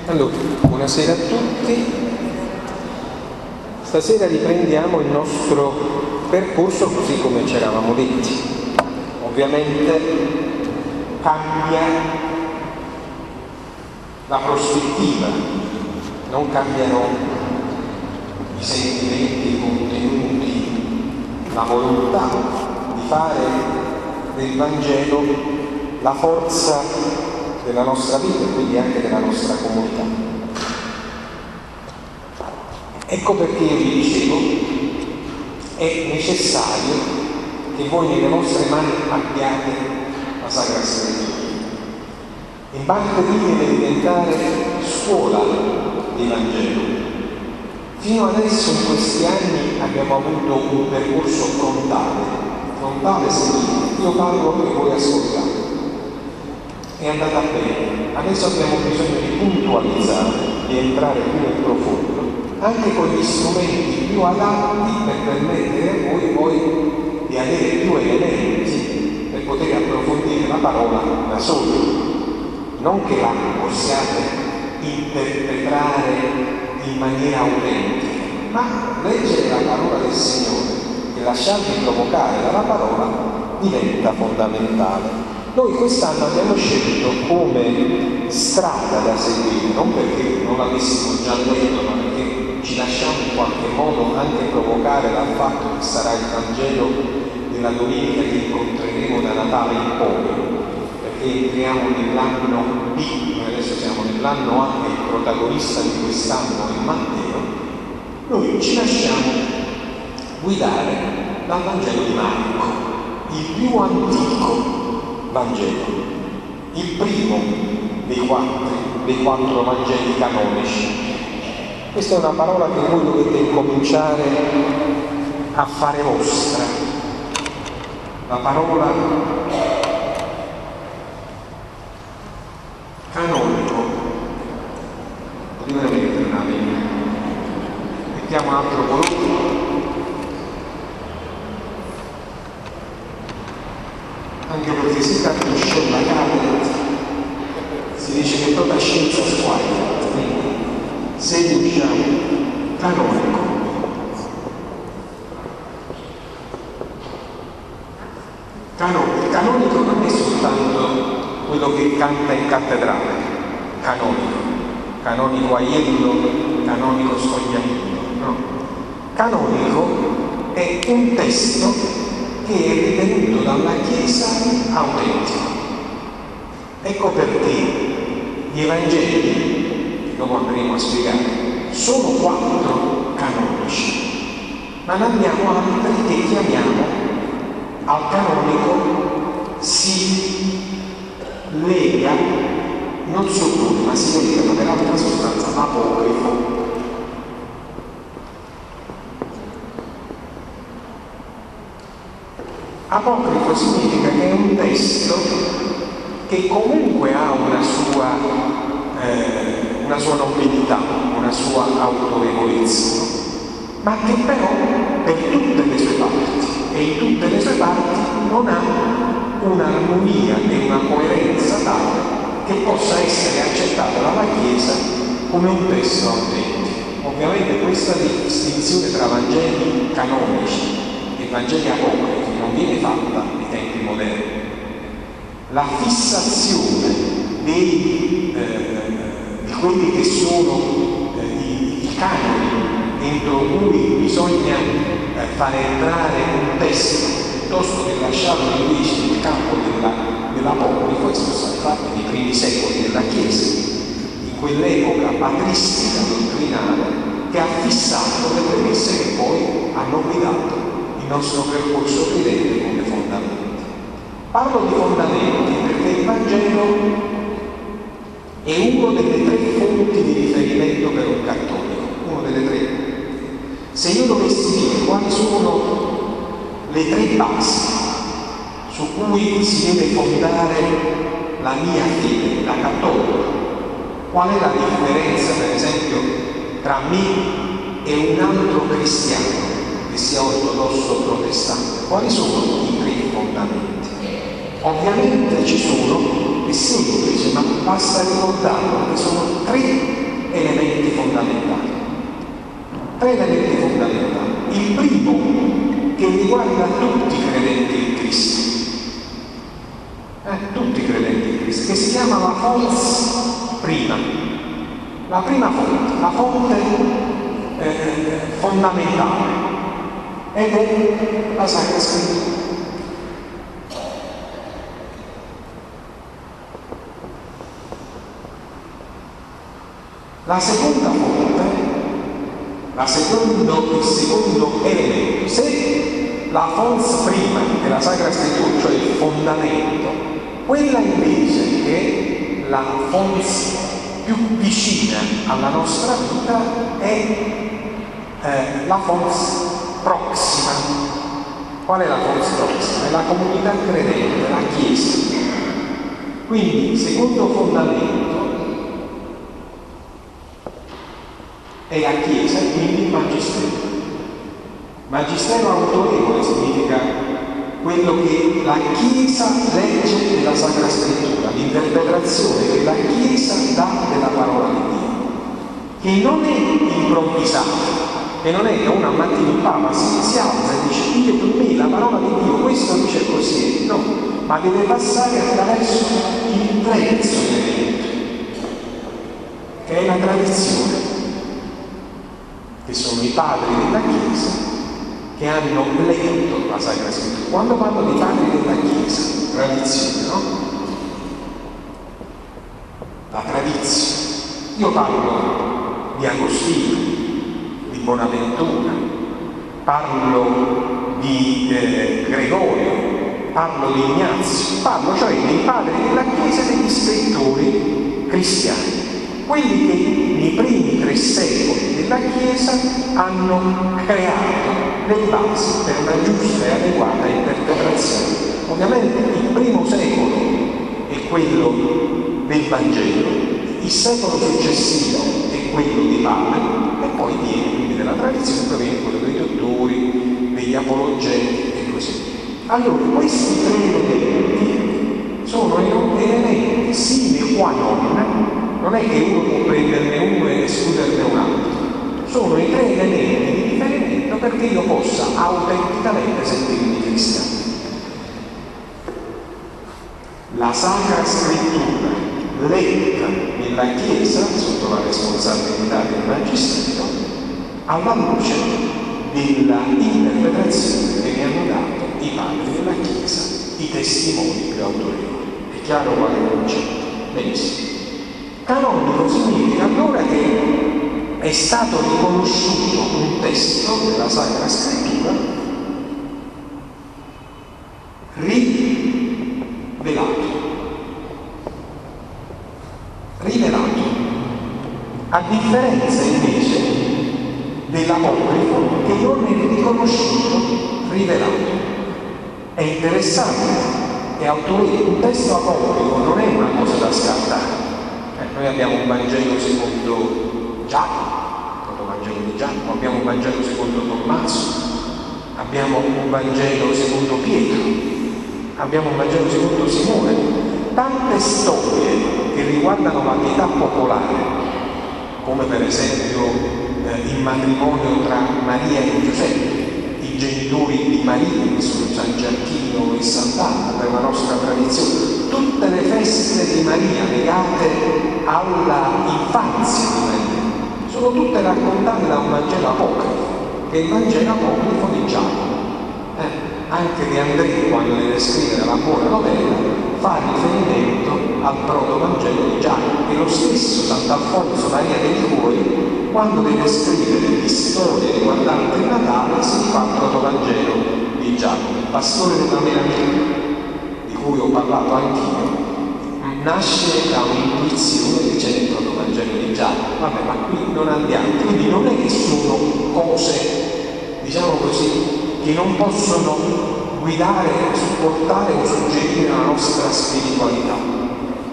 Allora, buonasera a tutti. Stasera riprendiamo il nostro percorso così come ci eravamo detti. Ovviamente cambia la prospettiva, non cambiano i sentimenti, i contenuti, la volontà di fare del Vangelo la forza della nostra vita e quindi anche della nostra comunità. Ecco perché io vi dicevo, è necessario che voi nelle vostre mani abbiate la Sacra Scrittura. In parte deve diventare scuola di Vangelo. Fino adesso in questi anni abbiamo avuto un percorso frontale significa io parlo e voi ascoltate. È andata bene, adesso abbiamo bisogno di puntualizzare, di entrare più nel profondo, anche con gli strumenti più adatti per permettere a voi poi di avere più elementi per poter approfondire la parola da soli. Non che la possiate interpretare in maniera autentica, ma leggere la parola del Signore e lasciarvi provocare dalla parola diventa fondamentale. Noi quest'anno abbiamo scelto come strada da seguire, non perché non l'avessimo già detto, ma perché ci lasciamo in qualche modo anche provocare dal fatto che sarà il Vangelo della domenica che incontreremo da Natale in poi, perché entriamo nell'anno B, noi adesso siamo nell'anno A e il protagonista di quest'anno è Matteo. Noi ci lasciamo guidare dal Vangelo di Marco, il più antico Vangelo, il primo dei quattro Vangeli canonici. Questa è una parola che voi dovete incominciare a fare vostra. La parola canonico. Dovrei mettere una linea. Mettiamo un altro colore. Anche perché si capisce la carta, si dice che tutta scienza squadra, quindi se riusciamo canonico. Canonico non è soltanto quello che canta in cattedrale, canonico Aiello, canonico Scogliamino, no. Canonico è un testo che è ritenuto dalla Chiesa autentico. Ecco perché gli Evangeli, dopo andremo a spiegare, sono 4 canonici, ma ne abbiamo altri che chiamiamo al canonico si lega, non solo, ma si lega per altra sostanza apocrifo. Apocrifo significa che è un testo che comunque ha una sua nobiltà, una sua autorevolezza, ma che però per tutte le sue parti e in tutte le sue parti non ha un'armonia e una coerenza tale che possa essere accettata dalla Chiesa come un testo autentico. Ovviamente questa distinzione tra Vangeli canonici e Vangeli apocrifi non viene fatta nei tempi moderni. La fissazione di quelli che sono i canoni entro cui bisogna fare entrare un testo piuttosto che lasciarlo invece nel campo dell'apocrifo, sono stati fatti nei primi secoli della Chiesa, in quell'epoca patristica dottrinale che ha fissato le premesse che poi hanno guidato il nostro percorso credente come fondamenti. Parlo di fondamenti perché il Vangelo è uno delle 3 fonti di riferimento per un cattolico, uno delle 3. Se io dovessi dire quali sono le 3 basi su cui si deve fondare la mia fede, la cattolica, qual è la differenza per esempio tra me e un altro cristiano che sia ortodosso o protestante, quali sono i 3 fondamenti? Ovviamente ci sono, è semplice, ma basta ricordarlo che sono 3 elementi fondamentali. Tre elementi fondamentali. Il primo, che riguarda tutti i credenti in Cristo. Tutti i credenti in Cristo, che si chiama la fons prima. La prima fonte, la fonte fondamentale, ed è la Sacra Scrittura. La seconda fonte, il secondo elemento, se la fons prima è la Sacra Scrittura, cioè il fondamento, quella invece che la fons più vicina alla nostra vita è la fons prossima. Qual è la fons prossima? È la comunità credente, la Chiesa. Quindi il secondo fondamento è la Chiesa, quindi il Magistero. Magistero autorevole significa quello che la Chiesa legge nella Sacra Scrittura, l'interpretazione che la Chiesa dà della parola di Dio, che non è improvvisata, che non è che una mattina il Papa si alza e dice dite per me la parola di Dio, questo dice così, no, ma deve passare attraverso il terzo elemento, che è la tradizione, che sono i padri della Chiesa che hanno letto la Sacra Scrittura. Quando parlo di padri della Chiesa, tradizione, no? La tradizione. Io parlo di Agostino, di Bonaventura, parlo di Gregorio, parlo di Ignazio, parlo cioè dei padri della Chiesa e degli scrittori cristiani. Quelli che nei primi 3 secoli della Chiesa hanno creato le basi per una giusta e adeguata interpretazione. Ovviamente il primo secolo è quello del Vangelo, il secolo successivo è quello di Paolo e poi viene quindi della tradizione, poi viene quello dei dottori, degli apologeti e così via. Allora questi 3 elementi sono elementi sine qua non è che uno può prenderne uno e escluderne un altro, sono i 3 elementi di riferimento perché io possa autenticamente sentirmi cristiano. La Sacra Scrittura letta nella Chiesa sotto la responsabilità del Magistero alla luce della interpretazione che ne hanno dato i padri della Chiesa, i testimoni più autorevoli. È chiaro quale concetto? Benissimo. Canonico significa allora che è stato riconosciuto un testo della Sacra Scrittura rivelato, a differenza invece dell'apocrifo che non è riconosciuto rivelato. È interessante, è autorevole, un testo apocrifo non è una cosa da scartare. Noi abbiamo un Vangelo secondo Giacomo, il Vangelo di Giacomo, abbiamo un Vangelo secondo Tommaso, abbiamo un Vangelo secondo Pietro, abbiamo un Vangelo secondo Simone, tante storie che riguardano la pietà popolare, come per esempio il matrimonio tra Maria e Giuseppe, i genitori di Maria, che sono San Giacchino e Sant'Anna per la nostra tradizione, tutte le feste di Maria legate alla infanzia di Maria sono tutte raccontate da un Vangelo apocrifo, che è il Vangelo apocrifo di Giacomo. Anche De André, quando deve scrivere la buona novella, fa riferimento al proto-Vangelo di Giacomo, e lo stesso Sant'Alfonso Maria de' Liguori, quando deve scrivere di storie riguardanti il Natale, si fa il proto-Vangelo di Giacomo. Il pastore della meraviglia, di cui ho parlato anch'io, nasce da un'intuizione che c'è nel proto-Vangelo di Giacomo. Vabbè, ma qui non andiamo, quindi non è che sono cose, diciamo così, che non possono guidare, supportare o suggerire la nostra spiritualità.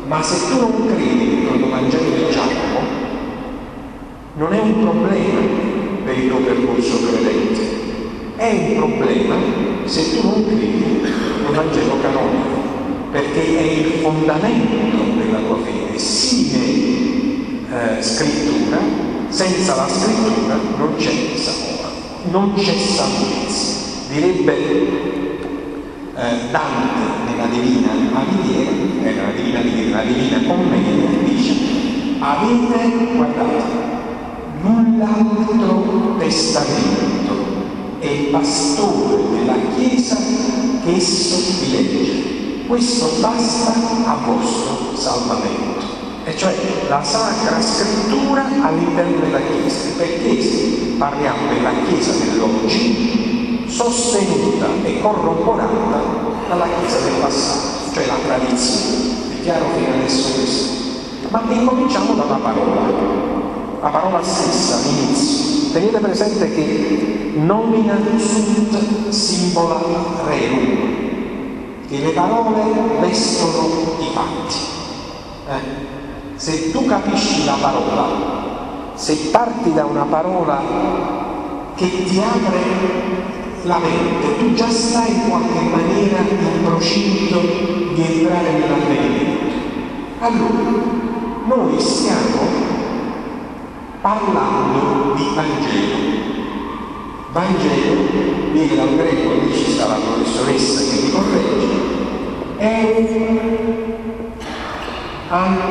Ma se tu non credi nel proto-Vangelo di Giacomo, non è un problema per il tuo percorso credente, è un problema se tu non credi nel Vangelo canonico, perché è il fondamento della tua fede, sine scrittura, senza la scrittura non c'è sapore, non c'è salvezza. Direbbe Dante nella Divina Commedia, dice: avete, guardate, null'altro testamento è il pastore della Chiesa che esso vi legge. Questo basta a vostro salvamento. E cioè la Sacra Scrittura all'interno della Chiesa. Perché parliamo della Chiesa dell'oggi, sostenuta e corroborata dalla Chiesa del passato, cioè la tradizione. È chiaro fino adesso questo? Ma incominciamo dalla parola. La parola stessa all'inizio. Tenete presente che nomina sunt simbola rerum, che le parole vestono i fatti. Se tu capisci la parola, se parti da una parola che ti apre la mente, tu già stai in qualche maniera in procinto di entrare nell'avvenimento. Allora, noi stiamo parlando di Vangelo. Vangelo viene dal greco, lì ci sta la professoressa che mi corregge, è angelo,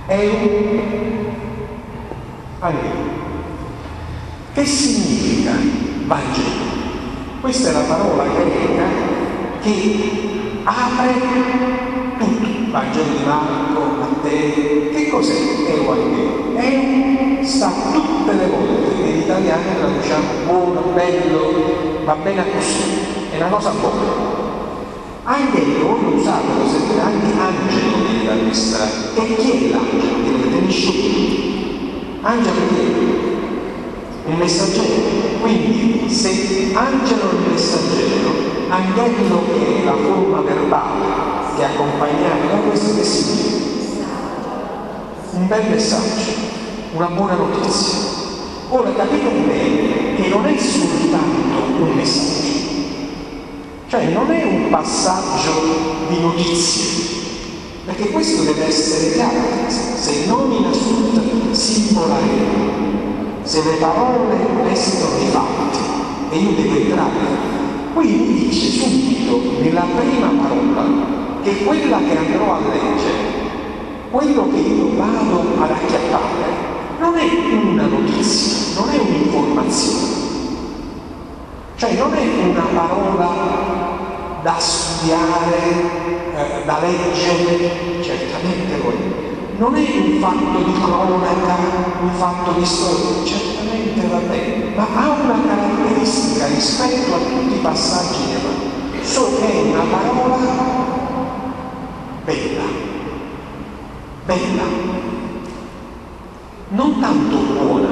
è un angelo. Che significa Vangelo? Questa è la parola greca che apre tutto. Vangelo di Marco, Matteo, che cos'è Evangelo? Sta tutte le volte, in italiano traduciamo buono, bello, va bene così, è una cosa buona. Angelo, voi lo usate, lo sapete, anche angelo viene da questa. E chi è l'angelo? Direte nessuno. Angelo chi è? Un messaggero. Quindi se angelo è un messaggero, angelo che è la forma verbale che accompagnava da questo, che significa? Un bel messaggio, una buona notizia. Ora capite bene che non è soltanto un messaggio, cioè non è un passaggio di notizie, perché questo deve essere chiaro. Se nomina sunt simbola rerum, se le parole vestono i fatti, e io devo entrare. Qui mi dice subito nella prima parola che quella che andrò a leggere, quello che io vado ad acchiappare, non è una notizia, non è un'informazione, cioè non è una parola da studiare, da leggere, certamente lo è. Non è un fatto di cronaca, un fatto di storia, certamente va bene, ma ha una caratteristica rispetto a tutti i passaggi che vanno. So che è una parola bella, bella, non tanto buona,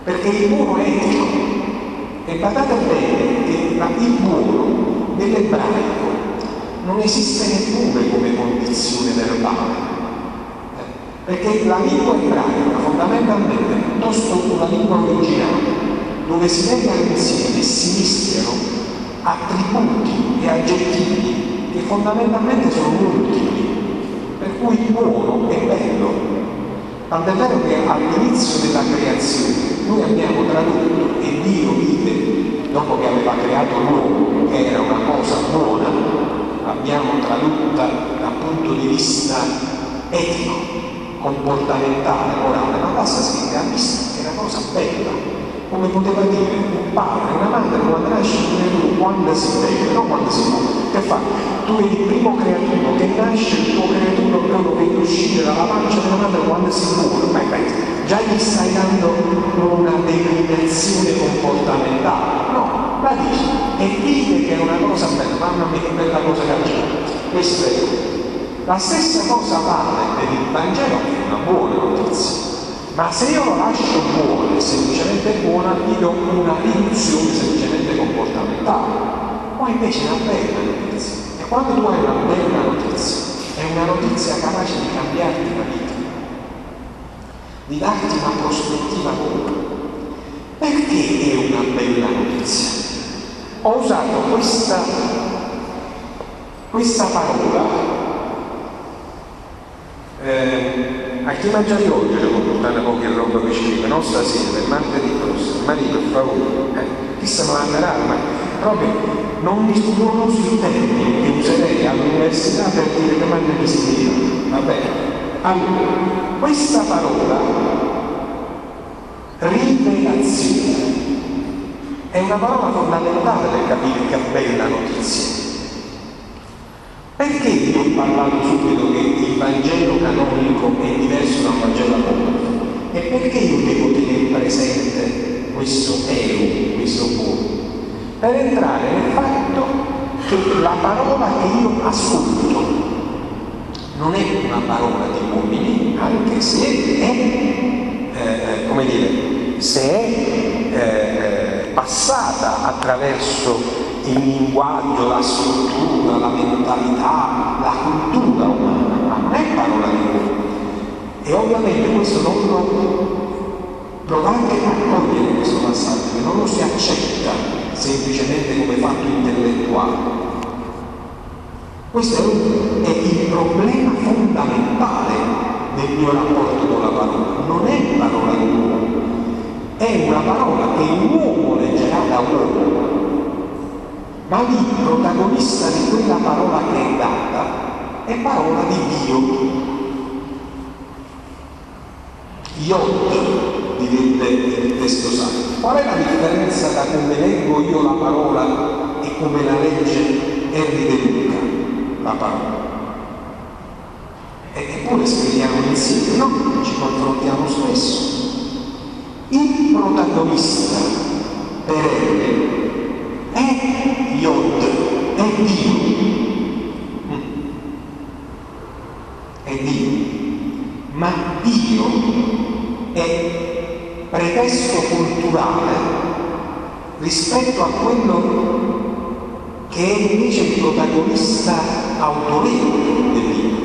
perché il buono è etico. E badate bene che il buono nell'ebraico non esiste neppure come condizione verbale, perché la lingua ebraica fondamentalmente è piuttosto una lingua originale, dove si legano insieme e si mischiano attributi e aggettivi che fondamentalmente sono multipli, per cui il buono è bello. Tant'è vero che all'inizio della creazione noi abbiamo tradotto, e Dio vide, dopo che aveva creato l'uomo, che era una cosa buona, l'abbiamo tradotta dal punto di vista etico, comportamentale, morale, ma basta scrivere, ha visto che è una cosa bella. Come poteva dire un padre, una madre, quando nasce un creatore, quando si vede, non quando si muore. Che fa? Tu eri il primo creaturo che nasce, il tuo creaturo proprio che uscire dalla pancia della madre quando si muore. Già gli stai dando una declinazione comportamentale. No, la dici. E dite che è una cosa bella, mamma mia che bella cosa che ha fatto. Questo è. La stessa cosa vale per il Vangelo, che è una buona notizia. Ma se io lo lascio buono, semplicemente buona, gli do una riduzione semplicemente comportamentale. Poi invece è una bella notizia. E quando tu hai una bella notizia, è una notizia capace di cambiarti la vita, di darti una prospettiva nuova. Perché è una bella notizia? Ho usato questa Questa parola, a chi mangiare oggi, portare pochi e roba che scrive, non stasera, per martedì prossimo, marito, per favore, chi se lo manderà, ma proprio non uso il termine che userei all'università per dire che mangia chi si deve. Va bene? Allora, questa parola, rivelazione, è una parola fondamentale per capire che bella notizia. Perché vi ho parlato subito che il Vangelo canonico è diverso da un Vangelo apocrittico? E perché io devo tenere presente questo questo buono? Per entrare nel fatto che la parola che io ascolto non è una parola di uomini, anche se è, passata attraverso il linguaggio, la struttura, la mentalità, la cultura umana, ma non è parola di uomo. E ovviamente questo non lo provate a cogliere questo passaggio, che non lo si accetta semplicemente come fatto intellettuale. Questo è il problema fondamentale del mio rapporto con la parola. Non è parola di uomo, è una parola che un uomo leggerà da uomo, ma lì il protagonista di quella parola che è data è parola di Dio. Iod, direbbe il testo sacro. Qual è la differenza da come leggo io la parola e come la legge Henry De Luca, la parola? Eppure scriviamo insieme, no? Ci confrontiamo spesso. Il protagonista per Henry è Iod, è Dio. È Dio. Ma Dio è pretesto culturale rispetto a quello che è invece il protagonista autorevole del libro.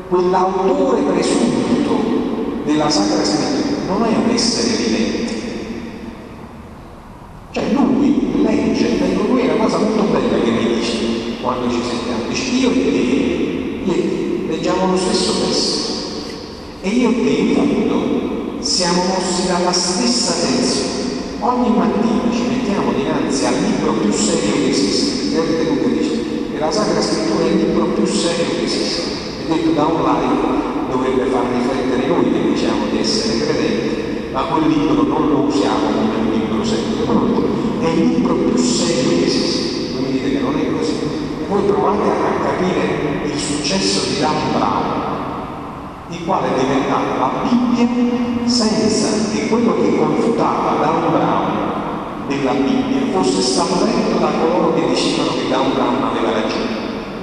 Quell'autore presunto della Sacra Scrittura non è un essere vivente. Cioè lui legge, lui è una cosa molto bella che mi dice quando ci sentiamo, dice io e te leggiamo lo stesso testo e io e te in fondo siamo mossi dalla stessa tensione. Ogni mattina ci mettiamo dinanzi al libro più serio che esiste, vedete quello che dice che la Sacra Scrittura è il libro più serio che esiste, e detto da un laico dovrebbe far riflettere noi che diciamo di essere credenti, ma quel libro non lo usiamo come un libro serio, è il libro più serio che esiste. Voi mi dite che non è così. Voi provate a capire il successo di Dan Brown, il quale è diventata la Bibbia senza che quello che confutava Dan Brown della Bibbia fosse stato letto da coloro che dicevano che Dan Brown aveva ragione.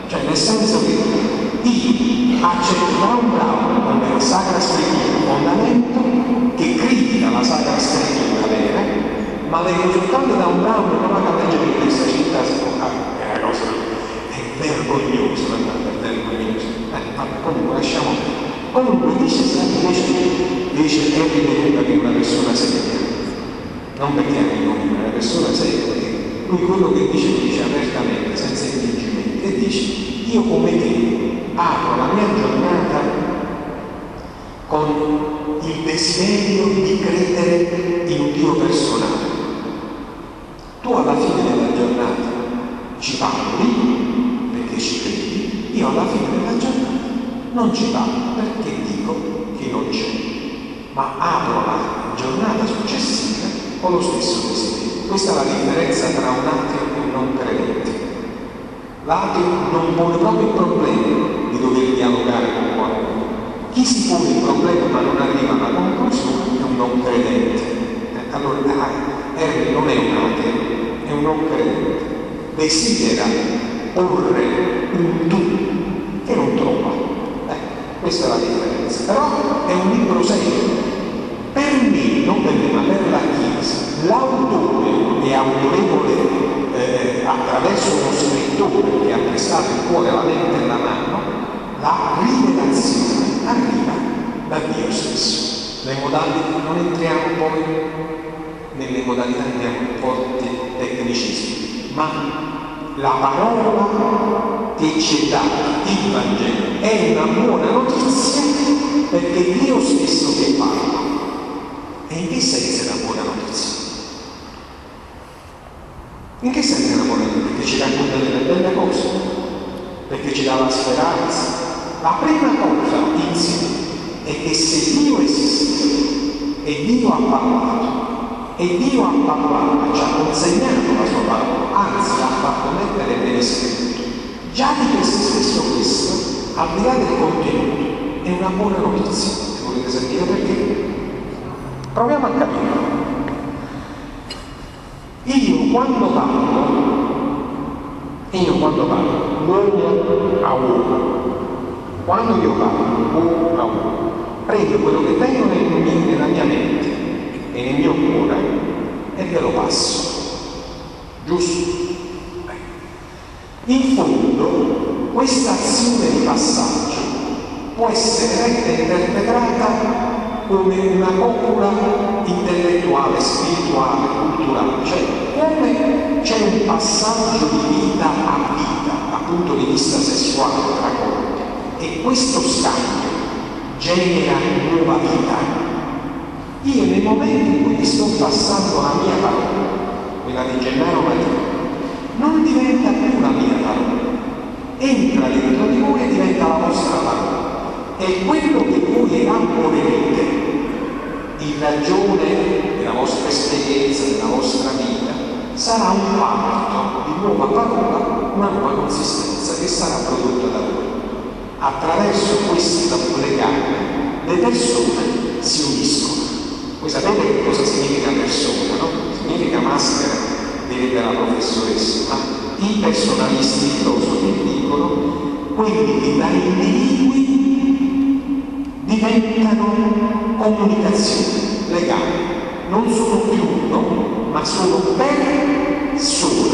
Cioè nel senso che io accetto Dan Brown come Sacra Scrittura, fondamento che critica la Sacra Scrittura vera, ma leggo soltanto da un Brown non vado a leggere in questa città, è una cosa, è vergognoso, è vergognoso. Comunque lasciamo. Comunque dice Henry De Luca che è una persona seria, non perché è una persona seria, perché lui quello che dice apertamente, senza infingimenti, e dice io come te apro la mia giornata con il desiderio di credere in un Dio personale. Tu alla fine della giornata ci parli perché ci credi, io alla fine della giornata non ci parlo perché dico che non c'è, ma apro la giornata successiva con lo stesso desiderio. Questa è la differenza tra un ateo e un non credente. L'ateo non pone proprio il problema di dover dialogare con qualcuno. Chi si pone il problema ma non arriva alla conclusione è un non credente. Allora Henry non è un ateo, è un non credente. Desidera porre un tu che non trova. Questa è la differenza. Però è un libro serio. Per me, non per me, ma per la Chiesa, l'autore è autorevole attraverso uno scrittore che ha prestato il cuore, la mente e la mano. La rivelazione arriva da Dio stesso. Le modalità, non entriamo poi nelle modalità, andiamo forti tecnicismi. ma la parola che ci è data, il Vangelo, è una buona notizia perché Dio stesso che parla. E in che senso è una buona notizia? In che senso è una buona notizia? Perché ci racconta delle belle cose, perché ci dà la speranza. La prima cosa insieme è che se Dio esiste e Dio ha parlato, e Dio ha parlato, ci ha consegnato la sua parola, anzi l'ha fatto mettere nelle scritture. Già di questo stesso questo, al di là del contenuto, è una buona notizia. Se volete sentire perché? Proviamo a capire. Io quando parlo, uomo a uomo, quando io parlo uomo a uomo, prendo quello che tengo nella mia mente e nel mio cuore e ve lo passo. Giusto? In fondo, questa azione di passaggio può essere interpretata come una copula intellettuale, spirituale, culturale, cioè come c'è un passaggio di vita a vita dal punto di vista sessuale tra corpi e questo scambio genera nuova vita. Io nel momento in cui vi sto passando la mia parola, quella di Gennaro Maria, non diventa più la mia parola, entra dentro di voi e diventa la vostra parola. E quello che voi elaborerete in ragione della vostra esperienza, della vostra vita, sarà un parto di nuova parola, una nuova consistenza che sarà prodotta da voi. Attraverso questo legame le persone si uniscono. Voi sapete che cosa significa persona, no? Significa maschera, direbbe la professoressa, ma i personalisti, i filosofi dicono quelli che da individui diventano comunicazione, legami, non sono più uno, ma sono persone,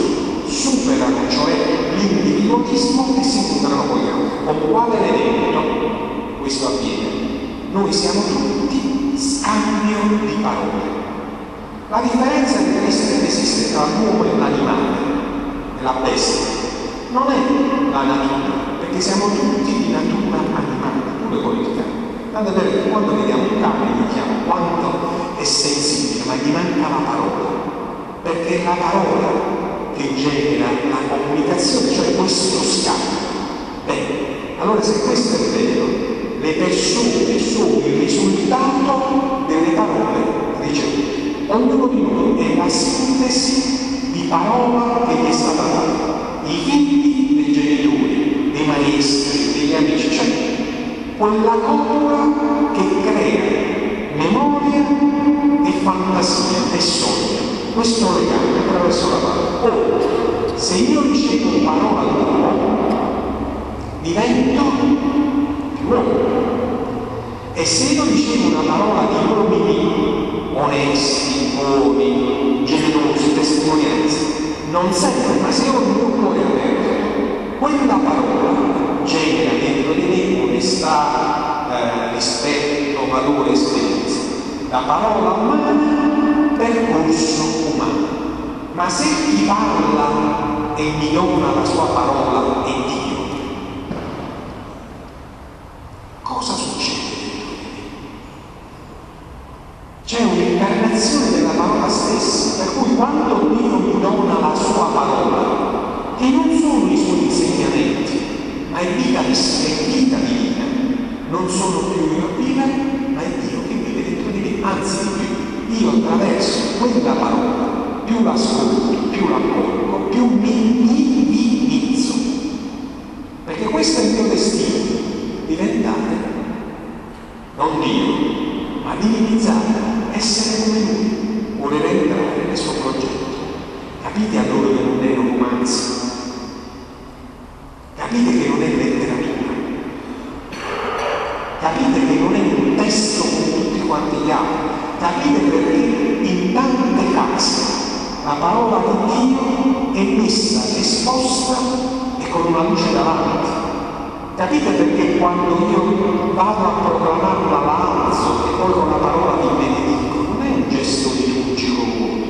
superano cioè l'individualismo e si incontrano con gli altri. Con quale elemento questo avviene? Noi siamo tutti scambio di parole. La differenza che esiste tra l'uomo e l'animale, e la bestia, non è la natura, perché siamo tutti di natura animale, pure con il cane. Tanto è vero che quando vediamo un cane diciamo quanto è sensibile, ma gli manca la parola, perché è la parola che genera la comunicazione, cioè questo scambio. Bene, allora se questo è vero, le persone sono il risultato delle parole ricevute. Ognuno di noi è la sintesi di parola che gli è stata data. I figli dei genitori, dei maestri, degli amici, cioè quella copula che crea memoria e fantasia e sogno. Questo legame attraverso la parola. Ora, se io ricevo parola d'uomo, divento più uomo. E se io ricevo una parola di uomini onesti, buoni, generosi, testimonianze, non sempre, ma se io ho il mio cuore aperto, quella parola genera dentro di me onestà, rispetto, valore, esperienza. La parola umana, percorso umano. Ma se chi parla e mi dona la sua parola è Dio, cosa succede? C'è un'incarnazione della parola stessa, per cui quando Dio mi dona la sua parola, che non sono i suoi insegnamenti, ma è vita divina, non sono più io a vivere, ma è Dio che vive dentro di me, anzi di più, io attraverso quella parola, più l'ascolto, più l'accolgo, più mi divinizzo, perché questo è il mio destino, diventare non Dio, ma divinizzare, essere come Lui, volere entrare nel suo progetto. Capite allora che non è un romanzo? Capite che non è letteratura? Capite che non è un testo come tutti quanti gli altri? Capite perché in tante case la parola di Dio è messa, esposta e con una luce davanti? Capite perché quando io vado a proclamarla la alzo e poi con la parola vi benedico? Non è un gesto liturgico buono,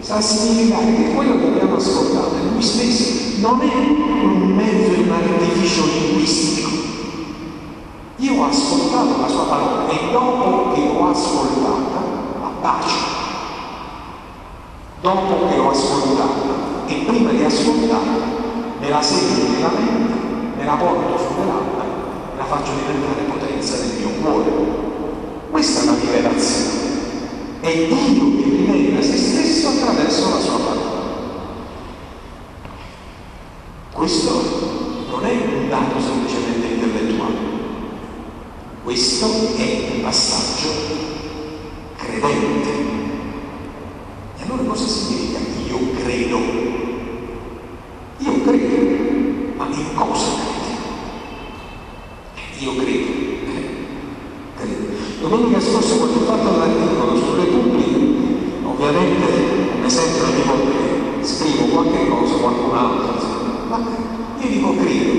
sta a significare che quello che abbiamo ascoltato è stessi non è un mezzo di un artificio linguistico. Io ho ascoltato la sua parola e dopo che l'ho ascoltata, la pace. Dopo che l'ho ascoltata e prima di ascoltarla, me la segno nella mente, me la porto sulle labbra e la faccio diventare potenza del mio cuore. Questa è la rivelazione. È Dio che rivela se stesso attraverso la sua parola. Questo non è un dato semplicemente intellettuale, questo è un passaggio credente. E allora cosa significa io credo? Io credo, ma in cosa credi? Io credo. Domenica scorsa, quando ho fatto l'articolo sulle pubbliche, ovviamente come sempre ogni volta che scrivo qualche cosa, qualcun altro, ma io dico credo.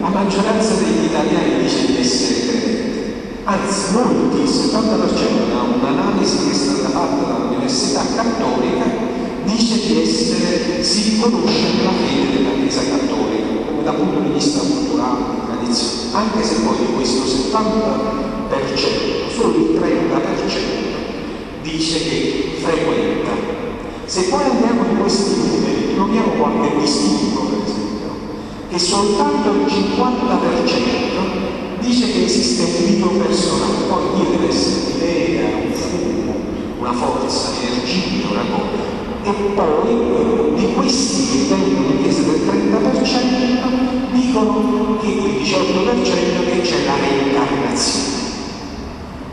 La maggioranza degli italiani dice di essere credenti, anzi molti, il 70%, da un'analisi che è stata fatta dall'Università Cattolica, dice di essere, si riconosce nella fede della Chiesa Cattolica, come dal punto di vista culturale, di tradizione, anche se poi di questo 70%, solo il 30% dice che frequenta. Se poi andiamo in questi numeri, troviamo qualche distinguo, per esempio, che soltanto il 50% dice che esiste un Dio personale, poi Dio deve essere un'idea, un fumo, una forza, energia, una cosa. E poi di questi che vengono in chiesa del 30% dicono che il 18% che c'è la reincarnazione.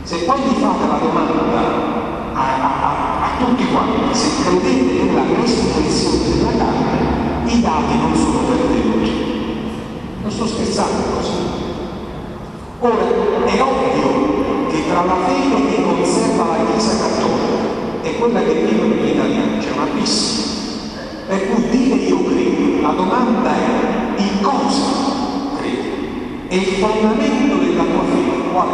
Se poi vi fate la domanda a tutti quanti, se credete nella resurrezione della carne, i dati non sono pervenuti. Non sto scherzando così. Ora, è ovvio che tra la fede che conserva la Chiesa Cattolica e quella che vivono gli italiani c'è un abisso. Per cui dire io credo, la domanda è in cosa credi? E il fondamento della tua fede qual è?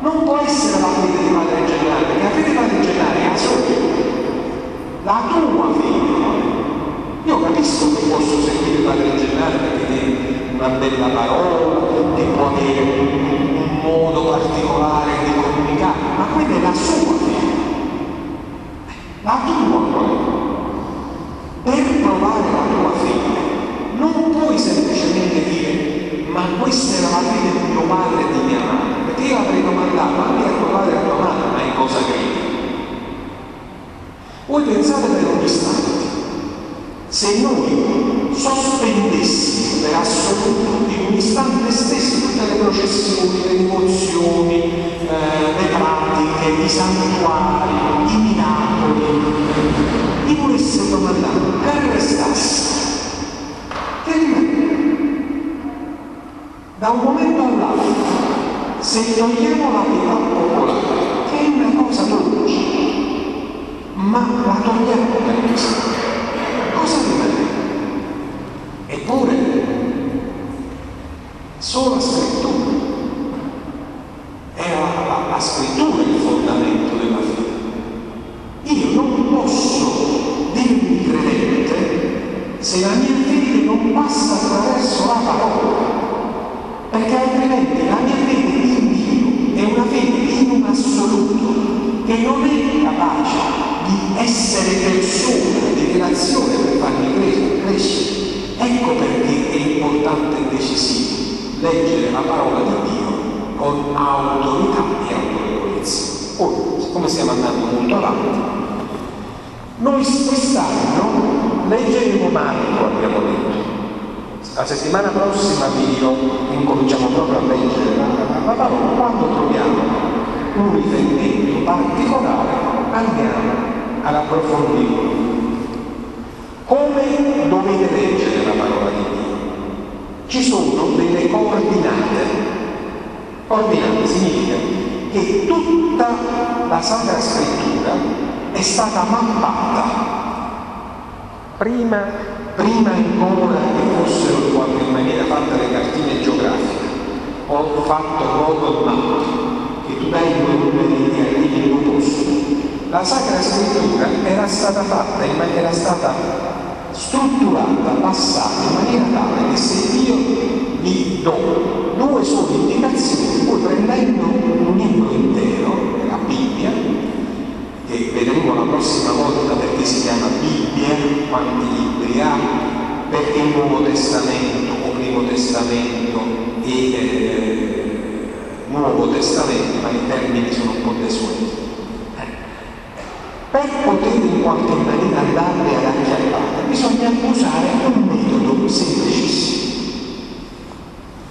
Non può essere la fede di Padre Gennaro, perché la fede di Padre Gennaro è la sua fede. La tua fede. Io capisco che posso sentire Padre Gennaro perché tiene una bella parola, che può avere un modo particolare di comunicare, ma quella è la sua fede. La tua fede. Per provare la tua fede non puoi semplicemente dire ma questa era la fede di mio padre e di mia madre, perché io avrei domandato anche a tuo padre e a tua madre ma in cosa credi? Voi pensate per un istante, se noi sospendessimo per assoluto in un istante stesso tutte le processioni, le devozioni, le pratiche, i santuari, i miracoli, mi volesse domandare che restasse, che rimane? Da un momento all'altro, se togliamo la pietà popolare, che è una cosa dolce, ma la togliamo per questo, cosa rimane? Eppure, solo la scrittura è la scrittura il fondamento della fede. Io non posso dirmi credente se la mia fede non passa attraverso la parola, perché altrimenti la mia fede in Dio è una fede in un assoluto che non è capace di essere persona, di relazione per farmi crescere. Ecco perché è importante e decisivo leggere la parola di Dio con autorità e autorevolezza. Ora, siccome stiamo andando molto avanti, noi quest'anno leggeremo Marco, abbiamo detto. La settimana prossima incominciamo proprio a leggere la parola. Quando troviamo un riferimento particolare andiamo ad approfondirlo. Come dovete leggere la parola di Dio? Ci sono delle coordinate. Coordinate significa che tutta la Sacra Scrittura è stata mappata prima ancora che fossero in qualche maniera fatte le cartine geografiche. Ho fatto Google Maps, che tu dai due numeri e arrivi in un posto. La Sacra Scrittura era stata fatta, era stata strutturata, passata in maniera tale che se io vi do 2 sole indicazioni, voi prendendo un libro intero, la Bibbia, che vedremo la prossima volta perché si chiama Bibbia, quanti libri ha, perché il Nuovo Testamento o Primo Testamento e Nuovo Testamento, ma i termini sono un po' desueti. Per poter in qualche maniera andarle ad acchiappare bisogna usare un metodo semplicissimo.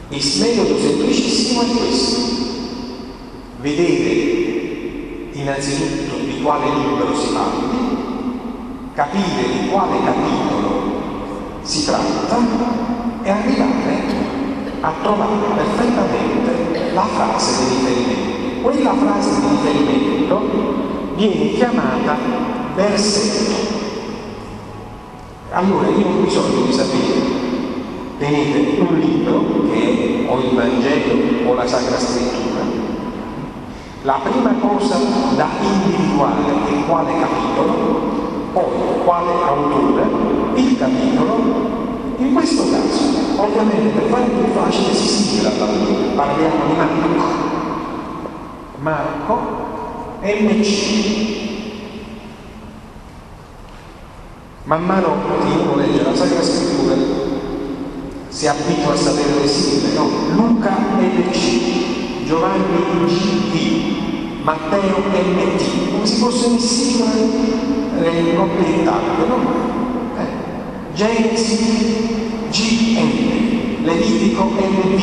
Il metodo semplicissimo è questo: vedere innanzitutto di quale libro si parli, capire di quale capitolo si tratta e arrivare a trovare perfettamente la frase di riferimento. Quella frase di riferimento viene chiamata versetto. Allora io ho bisogno di sapere, tenete un libro che è o il Vangelo o la Sacra Scrittura, la prima cosa da individuare è quale capitolo, poi quale autore, il capitolo. In questo caso, ovviamente per fare più facile si scrive la parola, parliamo di Marco MC. Man mano che uno legge la Sacra Scrittura si abitua a sapere le sigle, no? Luca MC, Giovanni GV, Matteo MT, come si possono scrivere le completate, no? Genesi GN, Levitico NB.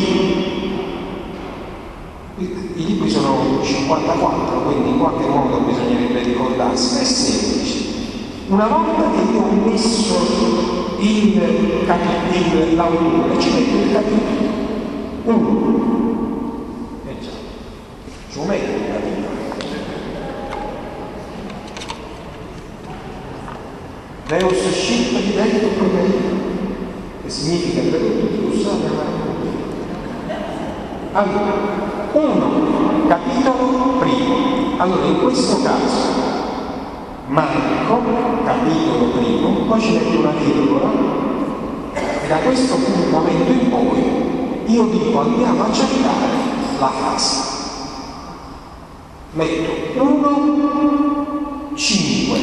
I libri sono 54, quindi in qualche modo bisognerebbe ricordarsi, è semplice. Una volta che io ho messo l'autore, ci metto il capitolo 1. Già, ci metto il capitolo. Deus scippa di detto proverino, che significa creduto di usare la Allora, 1, capitolo 1. Allora, in questo caso, Marco, capitolo 1, poi ci metto una virgola, e da questo momento in poi io dico andiamo a cercare la frase. Metto 1, 5.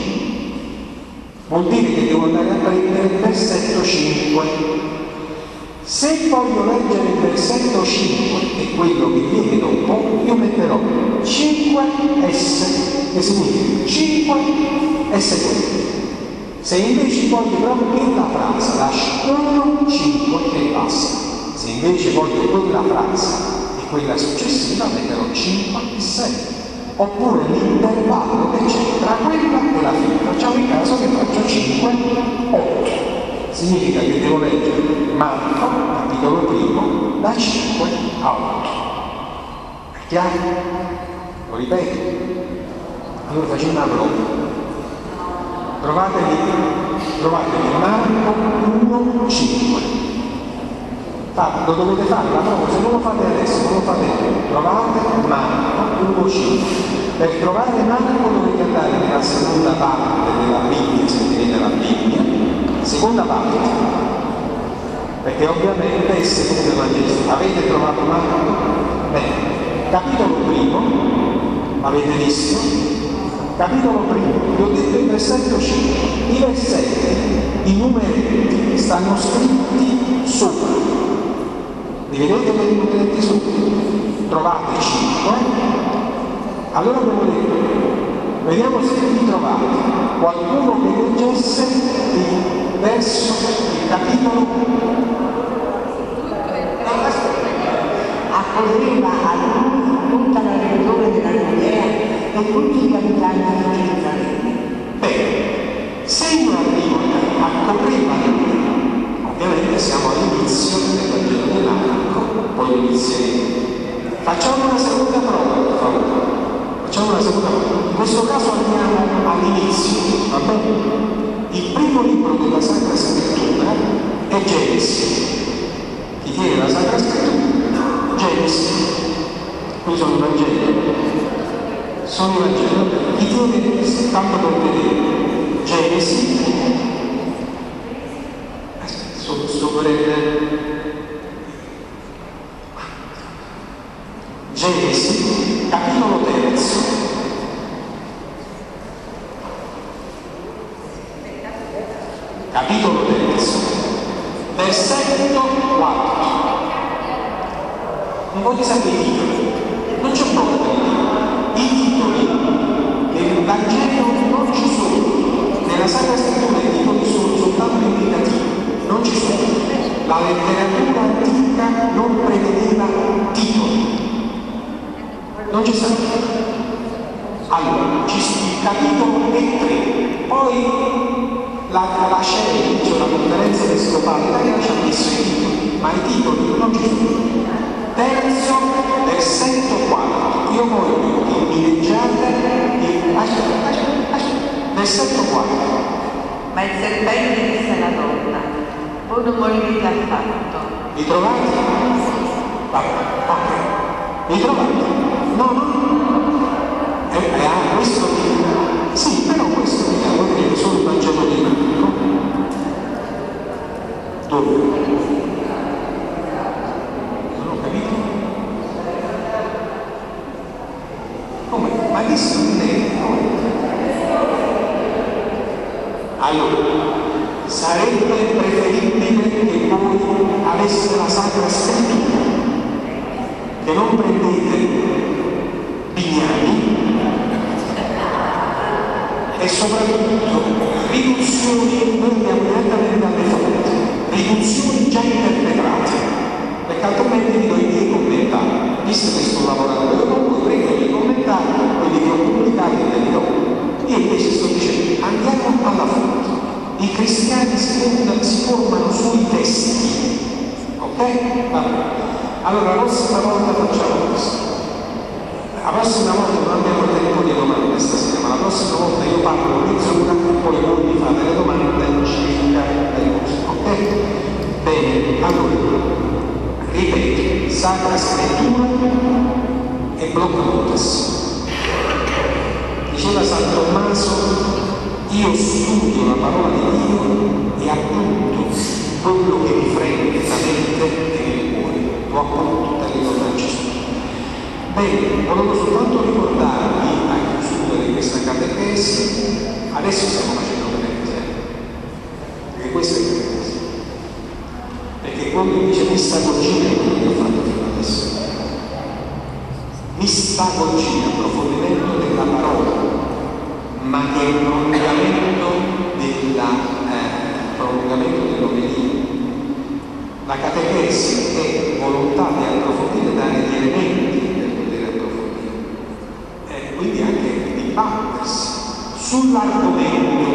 Vuol dire che devo andare a prendere il versetto 5. Se voglio leggere il versetto 5 e quello che viene dopo, io metterò 5S, che significa 5 e seguente. Se invece voglio proprio quella frase, lascio 1, 5 e basta. Se invece voglio quella frase e quella successiva, metterò 5 e 6. Oppure l'intervallo che c'è tra quella e la fine. Facciamo il caso che faccio 5, 8. Significa che devo leggere Marco, capitolo 1, da 5 a 8. È chiaro? Lo ripeto? Allora facciamo una prova. Trovatevi Marco 1, 5. Lo dovete fare la prova, se non lo fate adesso, non lo fate più. Trovate Marco 1, 5. Per trovare Marco dovete andare nella seconda parte della Bibbia, se tenete la Bibbia, seconda parte, perché ovviamente è il secondo Evangelo. Avete trovato Marco? Bene, capitolo 1, avete visto? Capitolo 1, vi ho detto il versetto 5. I versetti, i numeretti stanno scritti sopra. Li vedete per i numeretti sopra? Trovate 5. Allora abbiamo detto, vediamo se vi trovate qualcuno che leggesse il verso, il capitolo. Accorreva a lui tutta la regione della Giudea e tutti gli abitanti di Gerusalemme. Bene, se io arrivo accorreva a lui, ovviamente siamo all'inizio del Vangelo di Marco, poi lo inizieremo. Facciamo una seconda prova, per favore. Facciamo una seconda prova. In questo caso andiamo all'inizio, va bene? Il primo libro della Sacra Scrittura è Genesi. Chi tiene la Sacra Scrittura? Genesi. Qui sono i Vangeli. Sono i Vangeli. Chi tiene, tanto per vedere, Genesi, capitolo 3, versetto 4. Non voglio sapere i titoli, non c'è problema. I titoli del Vangelo non ci sono, nella Sacra Scrittura i titoli sono soltanto indicativi, non ci sono. La letteratura antica non prevedeva titoli, non ci sta. Allora, il capitolo è 3, poi la CEI, cioè la conferenza episcopale italiana, ci ha messo i titoli, ma i titoli non ci sono. Terzo, versetto 4. Io voglio che mi leggiate versetto 4. Ma il serpente disse alla donna: voi non morirete affatto. Vi trovate? Ok. Vi trovate? No. Questo sì, però questo vuol dire solo il Vangelo di Marco. Dove? Non ho capito. Come? Ma questo non è. Allora, sarebbe preferibile che voi aveste la Sacra Scrittura, che non prendete Bignami e soprattutto riduzioni, noi andiamo direttamente alle fonti, riduzioni già interpretate, perché altrimenti vi do i miei commentari. Visto che sto lavorando io con voi, prendo i miei commentari, quelli che ho pubblicato e ve li do. Io invece sto dicendo, andiamo alla fonte. I cristiani si formano sui testi, ok? Vabbè. Allora la prossima volta facciamo questo. La prossima volta non abbiamo tempo di domande stasera, ma la prossima volta io parlo mezz'ora e poi voi mi fate le domande e circa le cose, ok? Bene, allora, ripeto, Sacra Scrittura e blocco notes. Diceva San Tommaso, io studio la parola di Dio e appunto quello che mi frega la mente e il cuore, lo appunto tutte le cose ci sono. Bene, volevo soltanto ricordarvi a chiusura di questa catechesi, adesso stiamo facendo catechesi, perché questa è catechesi, perché quando dice mistagogia è quello che ho fatto fino adesso, mistagogia, approfondimento della parola, ma che è prolungamento dell'omelia. La catechesi è volontà di approfondire, dare gli elementi per poter approfondire, quindi anche dibattersi sull'argomento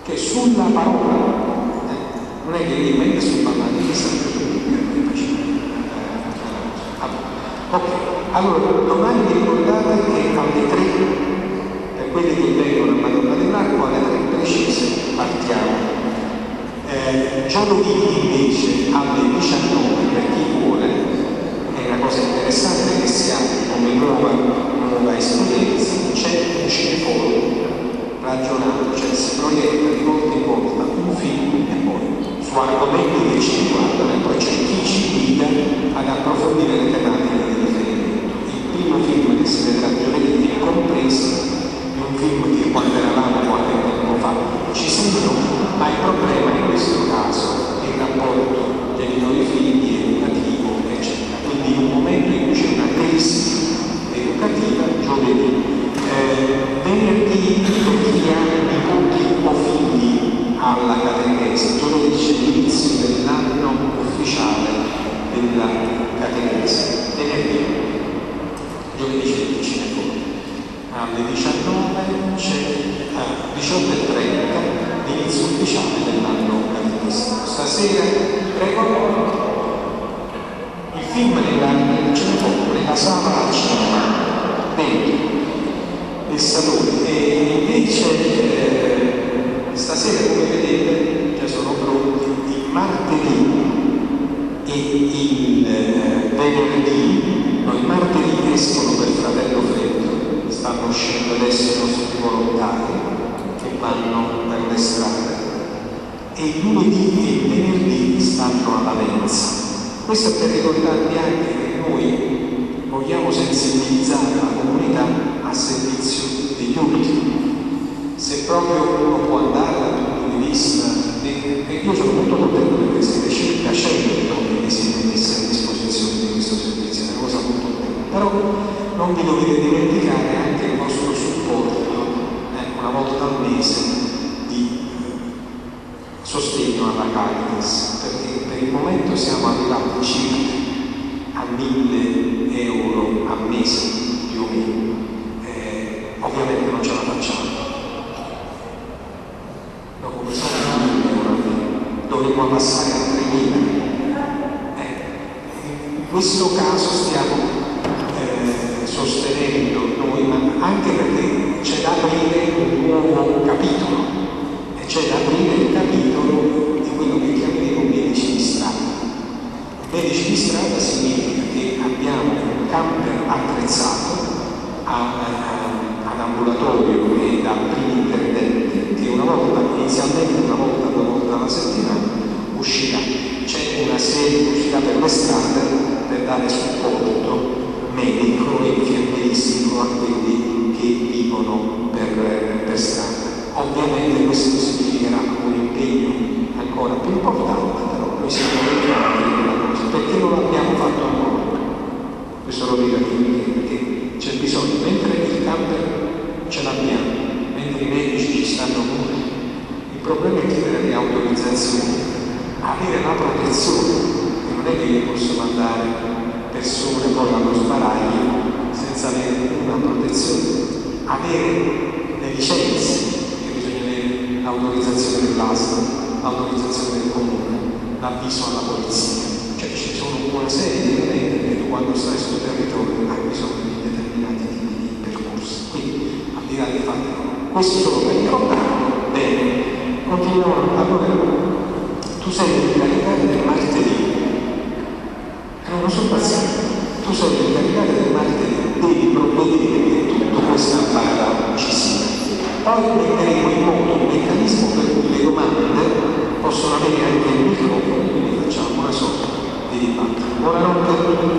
che sulla parola. Non è che mi mette sul parlare di questa ok, allora domani vi ricordate che alle 3, per quelli che vengono a Madonna dell'Acqua, alle 3 precise partiamo. Giovedì invece alle 19, per chi vuole, è una cosa interessante che si ha come nuova esperienza, c'è un cineforum ragionato, cioè si proietta di volta in volta un film e poi su argomenti che ci riguardano e poi c'è chi ci guida ad approfondire le tematiche di riferimento. Il primo film che si vedrà giovedì è compreso in un film che quando eravamo qualche tempo fa ci sembrò, ma il problema in questo caso è il rapporto genitori-figli, educativo, eccetera. Quindi in un momento in cui c'è una crisi educativa, giovedì. Venerdì per chi ha nipoti o figli alla catechesi, giovedì c'è l'inizio dell'anno ufficiale della catechesi. Venerdì, giovedì c'è il cineforum. Alle 19 c'è 18:30 l'inizio ufficiale dell'anno catechetico. Stasera prego il film nel cineforum, nella sala al cinema, dentro il salone, e invece stasera come vedete già sono pronti il martedì e il venerdì. No, il martedì escono per Fratello Freddo, stanno uscendo adesso i nostri volontari che vanno per le strade, e il lunedì e il venerdì stanno alla mensa. Questo è per ricordarvi anche che noi vogliamo sensibilizzare la comunità a servizio degli ultimi. Se proprio uno può andare da tutti sostegno alla Caritas, perché per il momento siamo arrivati circa a 1.000 euro a mese più o meno. Ovviamente non ce la facciamo. Dopo questo 1.000 euro dovremmo passare a 3.000. In questo caso stiamo sostenendo noi, ma anche perché c'è da aprire un nuovo capitolo, e c'è da aprire il capitolo di quello che chiameremo medici di strada. Medici di strada significa che abbiamo un camper attrezzato ad ambulatorio e da primi interventi che inizialmente una volta, 2 volte alla settimana uscirà. C'è una serie che uscirà per le strade per dare supporto medico e infermieristico a quelli che vivono per strada. Ovviamente questo significherà un impegno ancora più importante, però noi siamo arrivati a quella cosa. Perché non l'abbiamo fatto ancora? Questo lo dico perché c'è bisogno, mentre il camper ce l'abbiamo, mentre i medici ci stanno pure, il problema è chiedere le autorizzazioni, avere la protezione, che non è che io posso mandare persone poi allo sbaraglio senza avere una protezione, avere le licenze, che bisogna avere l'autorizzazione dell'ASL, l'autorizzazione del comune, l'avviso alla polizia, cioè ci sono una serie di elementi che tu quando stai sul territorio hai bisogno di determinati tipi di percorsi. Quindi al di là dei fatti, questo solo per ricordare. Bene, continuiamo. Allora, tu sei l'incaricato del martedì. Non lo so paziente, tu sei l'incaricato del martedì, devi provvedere che tutta questa barra ci sia. Poi metteremo in moto un meccanismo per cui le domande possono avere anche